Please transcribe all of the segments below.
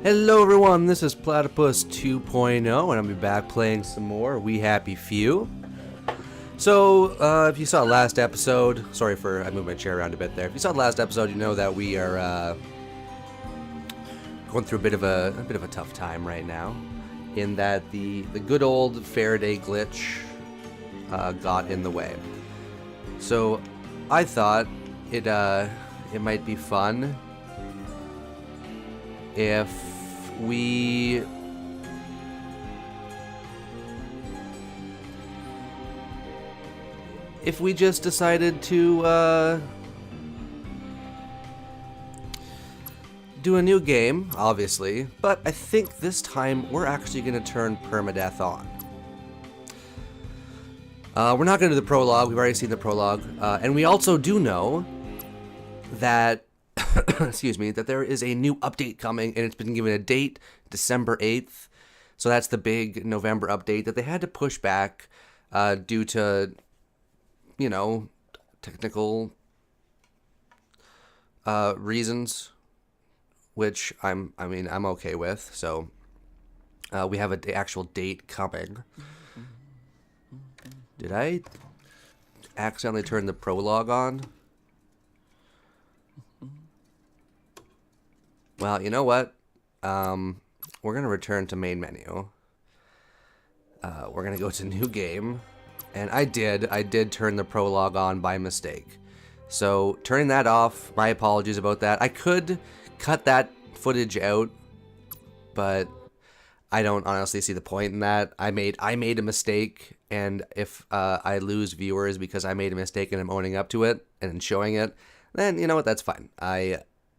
Hello everyone, this is Platypus 2.0 and I'll be back playing some more We Happy Few. So, if you saw last episode, sorry for I moved my chair around a bit there. If you saw the last episode, you know that we are going through a bit of a tough time right now, in that the good old Faraday glitch got in the way. So, I thought it might be fun if we just decided to do a new game, obviously, but I think this time we're actually going to turn permadeath on. We're not going to do the prologue. We've already seen the prologue, and we also do know that excuse me, that there is a new update coming, and it's been given a date, December 8th. So that's the big November update that they had to push back due to, you know, technical reasons, which I'm okay with. So we have an actual date coming. Did I accidentally turn the prologue on? Well, you know what? We're going to return to main menu. We're going to go to new game. And I did turn the prologue on by mistake. So, turning that off, my apologies about that. I could cut that footage out, but I don't honestly see the point in that. I made a mistake, and if I lose viewers because I made a mistake and I'm owning up to it and showing it, then you know what? That's fine.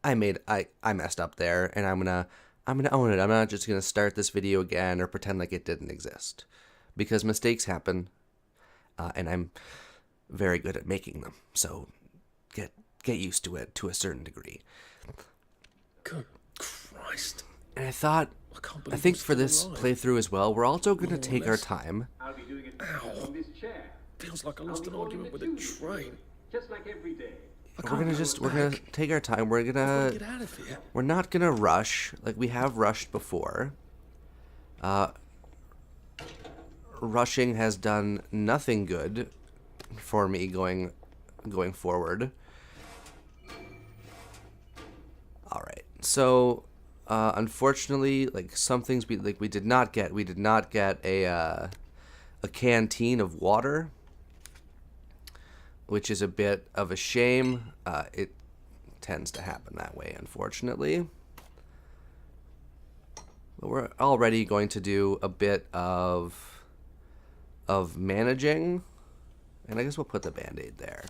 I messed up there, and I'm gonna own it. I'm not just gonna start this video again or pretend like it didn't exist, because mistakes happen, and I'm very good at making them. So get used to it to a certain degree. Good Christ! And I think for this playthrough as well, we're also gonna take our time. I'll be doing it from this chair. Feels like I lost an argument with a train. Just like every day. We're gonna take our time. We're Get out of here. We're not gonna rush like we have rushed before. Rushing has done nothing good for me going forward. All right. So, unfortunately, like some things we did not get a canteen of water, which is a bit of a shame. It tends to happen that way, unfortunately. But we're already going to do a bit of managing, and I guess we'll put the band-aid there.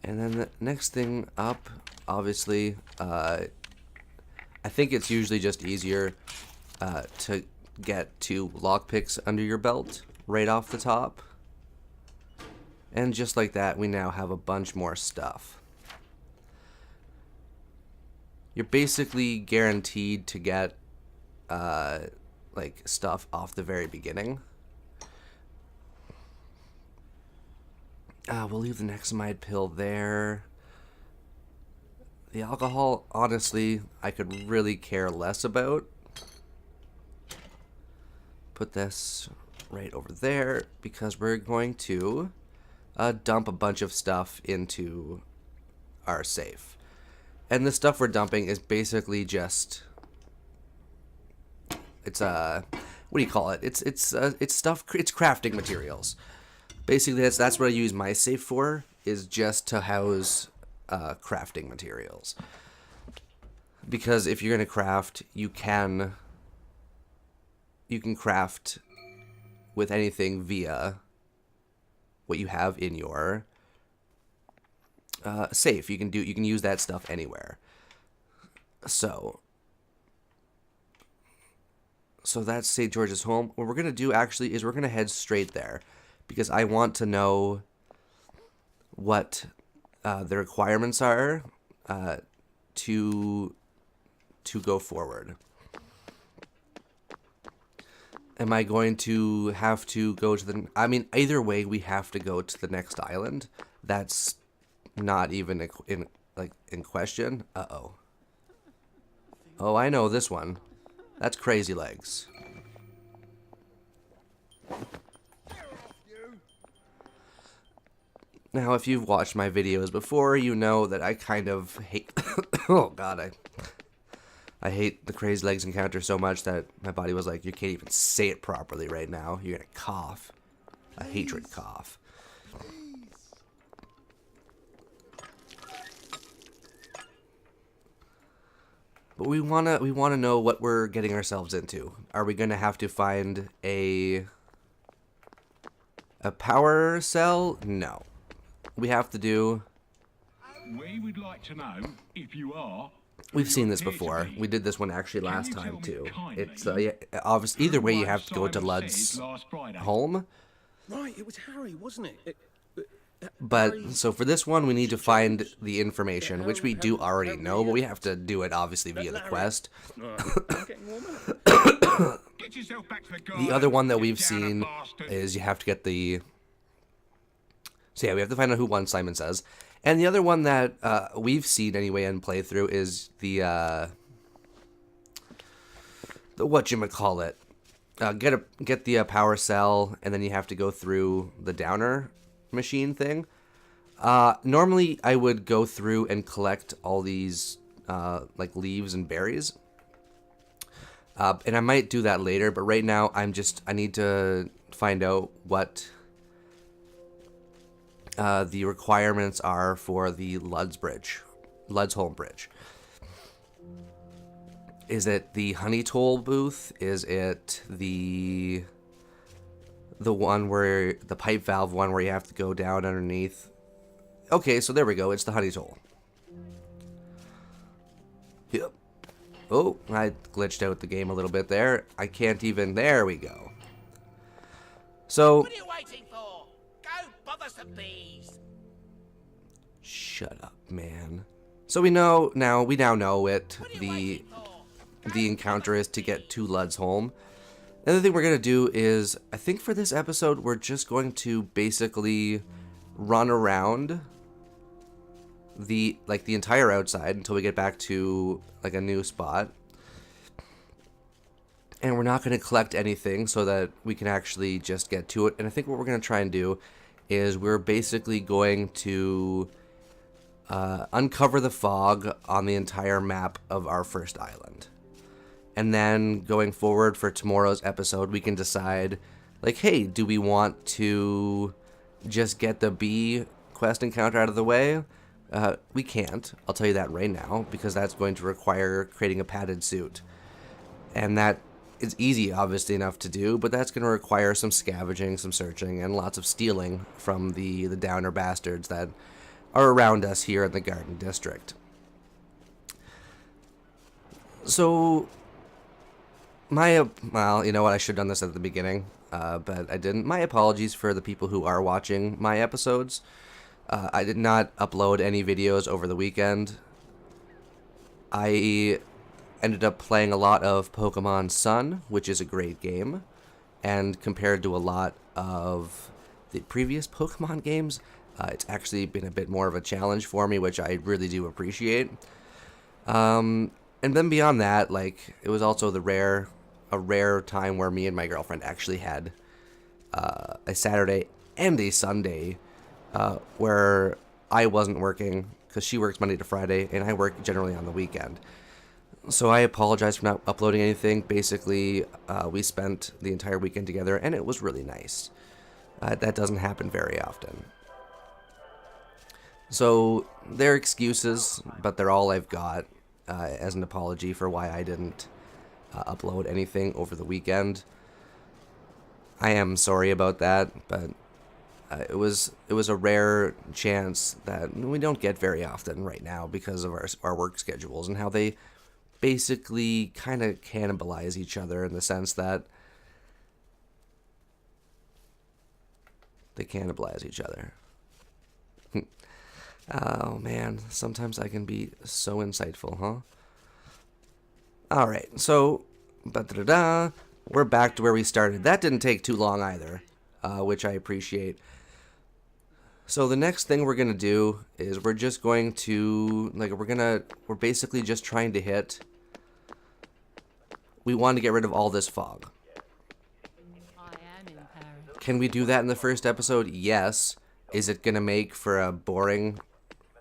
And then the next thing up, obviously, I think it's usually just easier to get 2 lockpicks under your belt right off the top. And just like that, we now have a bunch more stuff. You're basically guaranteed to get, like, stuff off the very beginning. We'll leave the Nexamide pill there. The alcohol, honestly, I could really care less about. Put this right over there, because we're going to dump a bunch of stuff into our safe. And the stuff we're dumping is basically just, it's what do you call it? It's stuff, it's crafting materials. Basically that's what I use my safe for, is just to house crafting materials. Because if you're going to craft, you can craft with anything via what you have in your safe. You can use that stuff anywhere. So that's St. George's home. What we're gonna do actually is we're gonna head straight there, because I want to know what the requirements are to go forward. Am I going to have to go to the... I mean, either way, we have to go to the next island. That's not even in question. Uh-oh. Oh, I know this one. That's Crazy Legs. Now, if you've watched my videos before, you know that I kind of hate... oh, God, I hate the Crazy Legs encounter so much that my body was like, you can't even say it properly right now. You're gonna cough. A hatred cough. But we wanna know what we're getting ourselves into. Are we gonna have to find a power cell? No. We have to do... We would like to know if you are. We've seen this before. We did this one actually last time too. It's yeah, obviously either way you have to go to Lud's home. Right, it was Harry, wasn't it? But so for this one we need to find the information, which we do already know, but we have to do it obviously via the quest. The other one that we've seen is you have to get the... So yeah, we have to find out who won, Simon Says. And the other one that we've seen anyway in playthrough is the whatchamacallit. Get the power cell, and then you have to go through the downer machine thing. Normally I would go through and collect all these like leaves and berries. And I might do that later, but right now I need to find out what the requirements are for the Lud's Home Bridge. Is it the honey toll booth? Is it the one where the pipe valve one where you have to go down underneath? Okay, so there we go. It's the honey toll. Yep. Oh, I glitched out the game a little bit there. I can't even... There we go. So... What are you waiting for? Go bother some bees. Shut up, man. So we now know it. The encounter is to get to Lud's home. Another thing we're going to do is, I think for this episode, we're just going to basically run around the entire outside until we get back to like a new spot. And we're not going to collect anything so that we can actually just get to it. And I think what we're going to try and do is we're basically going to uncover the fog on the entire map of our first island. And then going forward for tomorrow's episode, we can decide, like, hey, do we want to just get the bee quest encounter out of the way? We can't. I'll tell you that right now, because that's going to require creating a padded suit. And that is easy, obviously, enough to do, but that's going to require some scavenging, some searching, and lots of stealing from the downer bastards that are around us here in the Garden District. So... well, you know what, I should have done this at the beginning, but I didn't. My apologies for the people who are watching my episodes. I did not upload any videos over the weekend. I ended up playing a lot of Pokemon Sun, which is a great game, and compared to a lot of the previous Pokemon games, it's actually been a bit more of a challenge for me, which I really do appreciate. And then beyond that, like, it was also a rare time where me and my girlfriend actually had a Saturday and a Sunday where I wasn't working because she works Monday to Friday and I work generally on the weekend. So I apologize for not uploading anything. Basically, we spent the entire weekend together and it was really nice. That doesn't happen very often. So they're excuses, but they're all I've got as an apology for why I didn't upload anything over the weekend. I am sorry about that, but it was a rare chance that we don't get very often right now because of our work schedules and how they basically kind of cannibalize each other in the sense that they cannibalize each other. Oh man, sometimes I can be so insightful, huh? Alright, so, we're back to where we started. That didn't take too long either, which I appreciate. So the next thing we're going to do is we're just going to, we're basically just trying to hit we want to get rid of all this fog. I am in Paris. Can we do that in the first episode? Yes. Is it going to make for a boring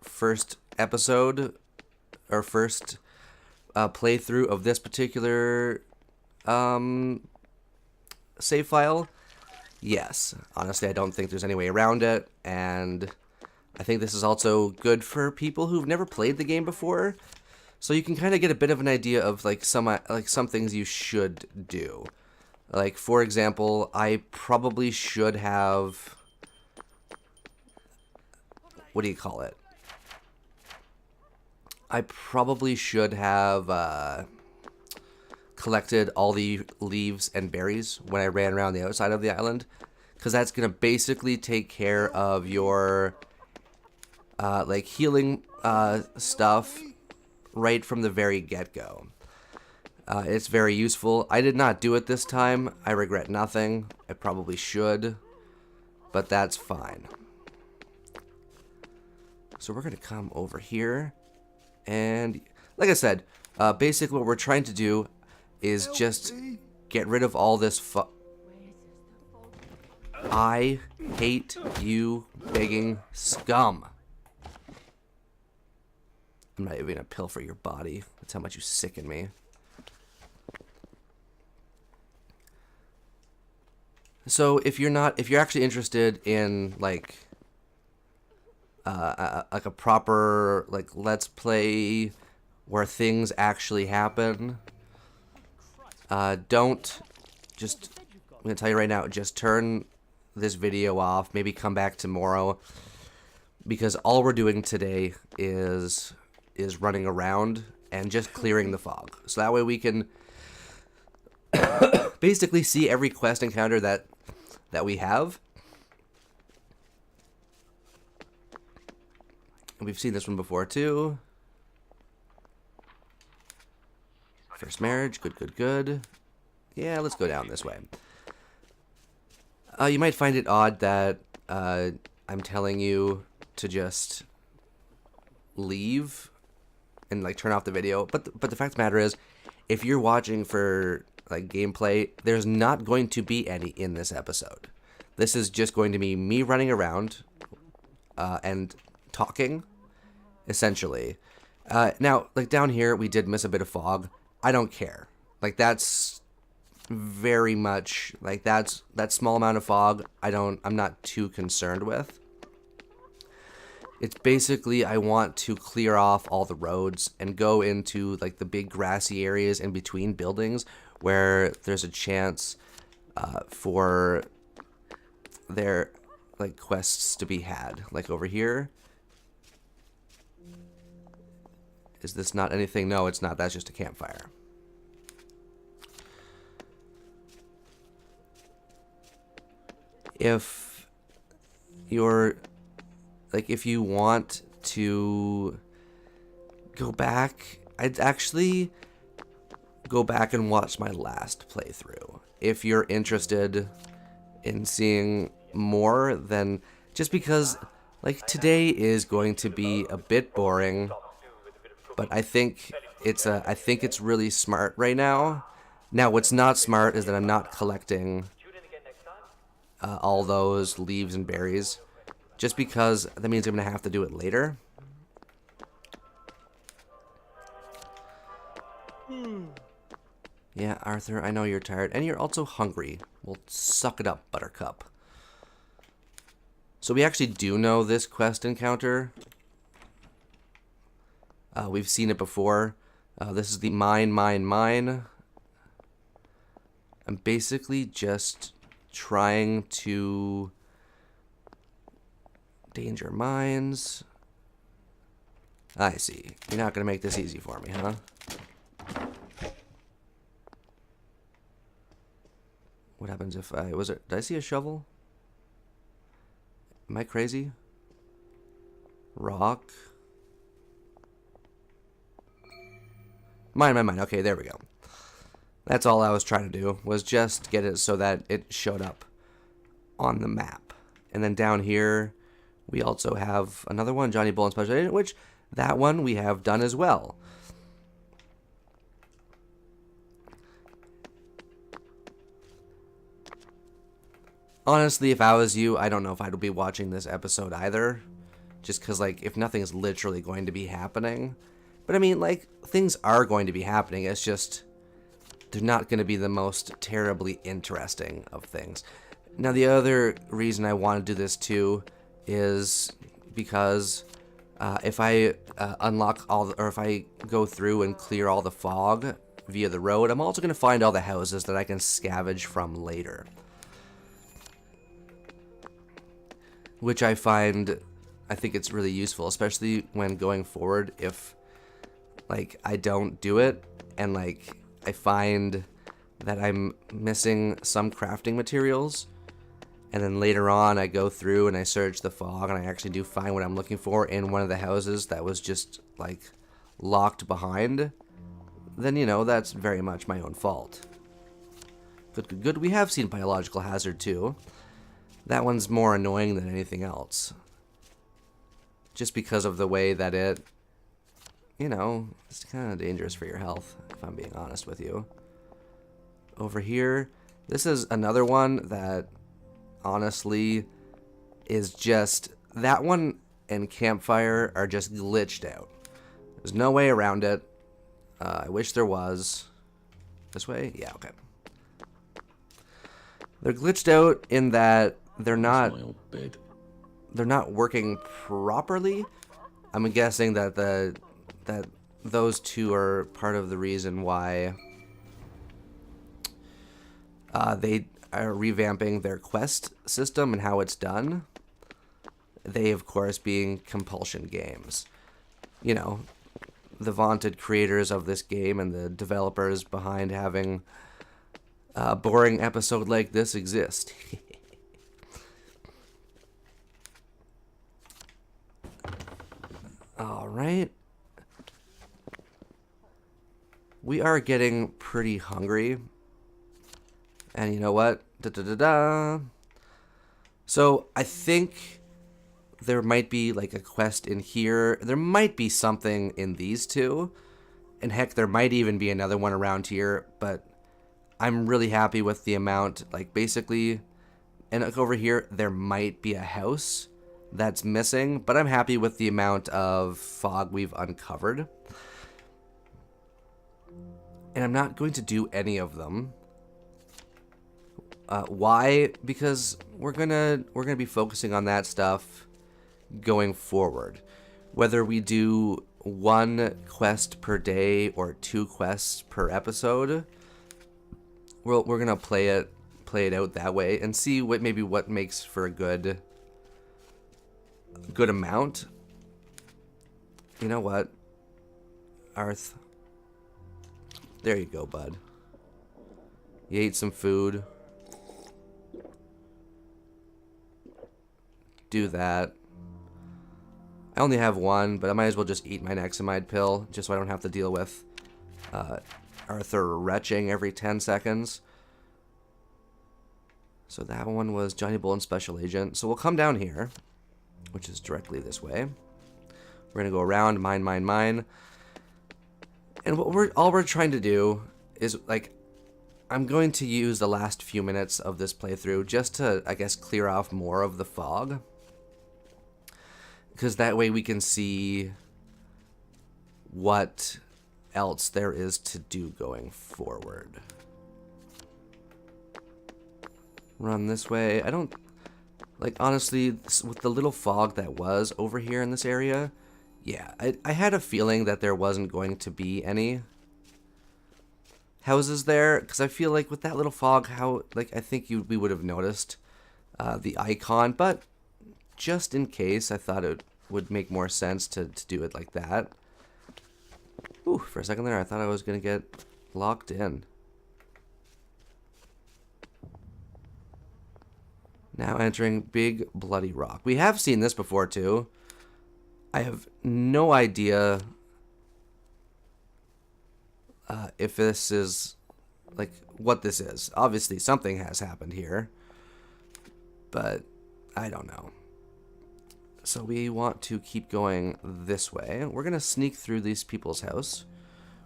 first episode or first playthrough of this particular save file? Yes. Honestly, I don't think there's any way around it, and I think this is also good for people who've never played the game before, so you can kind of get a bit of an idea of like some things you should do. Like, for example, I probably should have, what do you call it? I probably should have collected all the leaves and berries when I ran around the outside of the island, because that's going to basically take care of your like healing stuff right from the very get-go. It's very useful. I did not do it this time. I regret nothing. I probably should, but that's fine. So we're going to come over here, and like I said, basically what we're trying to do is just get rid of all this I hate you begging scum. I'm not even going to pilfer your body. That's how much you sicken me. So if you're actually interested in like a proper like let's play where things actually happen, don't just, I'm gonna tell you right now, just turn this video off, maybe come back tomorrow, because all we're doing today is running around and just clearing the fog, so that way we can basically see every quest encounter that we have. And we've seen this one before too. First marriage, good. Yeah, let's go down this way. You might find it odd that I'm telling you to just leave and like turn off the video, but the fact of the matter is, if you're watching for like gameplay, there's not going to be any in this episode. This is just going to be me running around and talking, essentially. Now, like down here, we did miss a bit of fog. I don't care. Like that's very much like that small amount of fog. I'm not too concerned with. It's basically I want to clear off all the roads and go into like the big grassy areas in between buildings where there's a chance for their like quests to be had. Like over here. Is this not anything? No, it's not. That's just a campfire. If you're like, if you want to go back, I'd actually go back and watch my last playthrough. If you're interested in seeing more, then just because like today is going to be a bit boring, but I think it's really smart right now. Now, what's not smart is that I'm not collecting all those leaves and berries, just because that means I'm gonna have to do it later. Yeah, Arthur, I know you're tired, and you're also hungry. Well, suck it up, Buttercup. So we actually do know this quest encounter. We've seen it before. This is the mine. I'm basically just trying to danger mines. I see. You're not gonna make this easy for me, huh? What happens if I did I see a shovel? Am I crazy? Rock. Mine. Okay, there we go. That's all I was trying to do, was just get it so that it showed up on the map. And then down here, we also have another one, Johnny Bull and Special Agent, which that one we have done as well. honestly, if I was you, I don't know if I'd be watching this episode either. Just because, like, if nothing's literally going to be happening. But I mean, like, things are going to be happening. It's just, they're not going to be the most terribly interesting of things. Now, the other reason I want to do this too is because if I unlock or if I go through and clear all the fog via the road, I'm also going to find all the houses that I can scavenge from later. Which I think it's really useful, especially when going forward, if, like, I don't do it, and, like, I find that I'm missing some crafting materials, and then later on I go through and I search the fog, and I actually do find what I'm looking for in one of the houses that was just, like, locked behind, then, you know, that's very much my own fault. Good, good, good. We have seen Biological Hazard, too. That one's more annoying than anything else. Just because of the way that it, you know, it's kind of dangerous for your health, if I'm being honest with you. Over here, this is another one that, honestly, is just, that one and Campfire are just glitched out. There's no way around it. I wish there was. This way? Yeah, okay. They're glitched out in that they're not working properly. I'm guessing that that those two are part of the reason why they are revamping their quest system and how it's done. They, of course, being Compulsion Games. You know, the vaunted creators of this game and the developers behind having a boring episode like this exist. Alright. We are getting pretty hungry. And you know what? Da-da-da-da. So, I think there might be like a quest in here. There might be something in these two. And heck, there might even be another one around here. But I'm really happy with the amount. Like, basically, and look over here, there might be a house that's missing, but I'm happy with the amount of fog we've uncovered. And I'm not going to do any of them. Why? Because we're gonna be focusing on that stuff going forward. Whether we do one quest per day or 2 quests per episode, we're gonna play it out that way and see what makes for a good amount. You know what, Arth? There you go, bud. You ate some food. Do that. I only have one, but I might as well just eat my Nexamide pill, just so I don't have to deal with Arthur retching every 10 seconds. So that one was Johnny Bull and Special Agent. So we'll come down here, which is directly this way. We're going to go around, mine. And all we're trying to do is, like, I'm going to use the last few minutes of this playthrough just to, I guess, clear off more of the fog. Because that way we can see what else there is to do going forward. Run this way. I don't, like, honestly, with the little fog that was over here in this area, yeah, I had a feeling that there wasn't going to be any houses there, because I feel like with that little fog, I think we would have noticed the icon, but just in case, I thought it would make more sense to do it like that. Ooh, for a second there, I thought I was going to get locked in. Now entering Big Bloody Rock. We have seen this before, too. I have no idea if this is, like, what this is. Obviously, something has happened here, but I don't know. So we want to keep going this way. We're going to sneak through these people's house.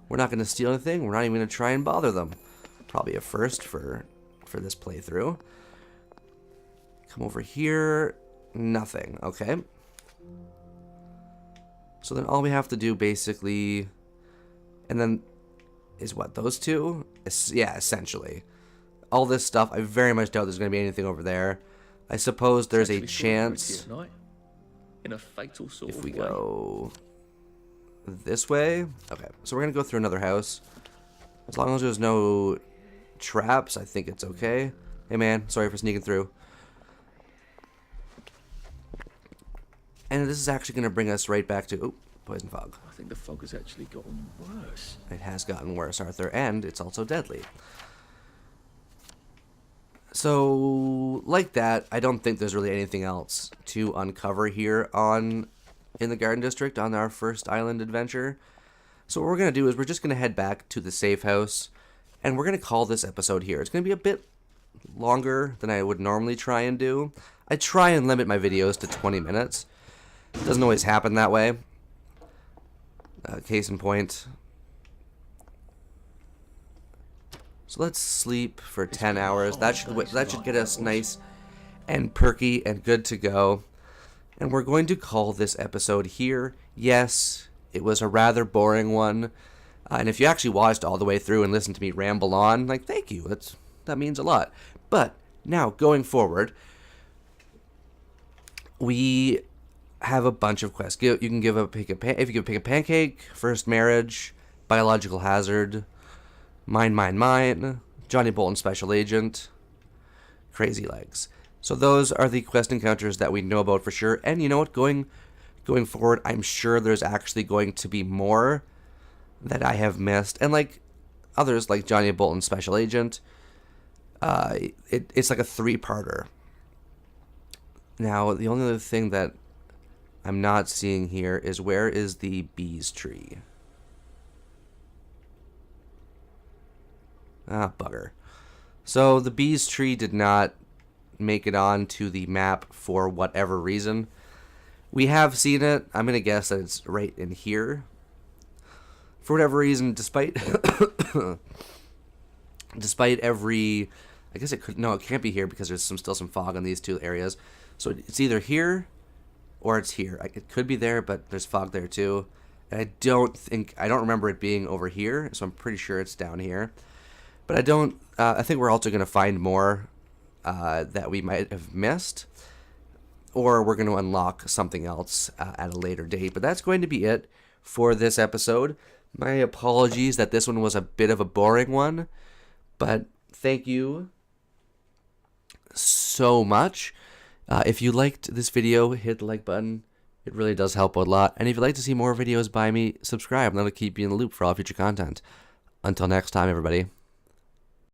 We're not going to steal anything. We're not even going to try and bother them. Probably a first for this playthrough. Come over here. Nothing. Okay. So then all we have to do basically, and then is what, those two? Yeah, essentially. All this stuff, I very much doubt there's going to be anything over there. I suppose there's a chance in a fatal sort if of we way. go this way. Okay, so we're going to go through another house. As long as there's no traps, I think it's okay. Hey man, sorry for sneaking through. And this is actually going to bring us right back to... Oh, poison fog. I think the fog has actually gotten worse. It has gotten worse, Arthur, and it's also deadly. So, like that, I don't think there's really anything else to uncover here in the Garden District on our first island adventure. So what we're going to do is we're just going to head back to the safe house, and we're going to call this episode here. It's going to be a bit longer than I would normally try and do. I try and limit my videos to 20 minutes. Doesn't always happen that way. Case in point. So let's sleep for 10 hours. That should get us nice and perky and good to go. And we're going to call this episode here. Yes, it was a rather boring one. And if you actually watched all the way through and listened to me ramble on, like, thank you. That means a lot. But now, going forward, we have a bunch of quests. You can pick a pancake, first marriage, biological hazard, mine, Johnny Bolton special agent, crazy legs. So those are the quest encounters that we know about for sure. And you know what? Going forward, I'm sure there's actually going to be more that I have missed, and like others, like Johnny Bolton special agent. It's like a 3-parter. Now, the only other thing that I'm not seeing here is, where is the bees tree? Ah, bugger. So the bees tree did not make it onto the map for whatever reason. We have seen it. I'm going to guess that it's right in here. For whatever reason, despite every... I guess it could... No, it can't be here because there's still some fog in these two areas. So it's either here or it's here. It could be there, but there's fog there too. And I don't remember it being over here, so I'm pretty sure it's down here. But I think we're also going to find more that we might have missed, or we're going to unlock something else at a later date. But that's going to be it for this episode. My apologies that this one was a bit of a boring one, but thank you so much. If you liked this video, hit the like button. It really does help a lot. And if you'd like to see more videos by me, subscribe, and that'll keep you in the loop for all future content. Until next time, everybody.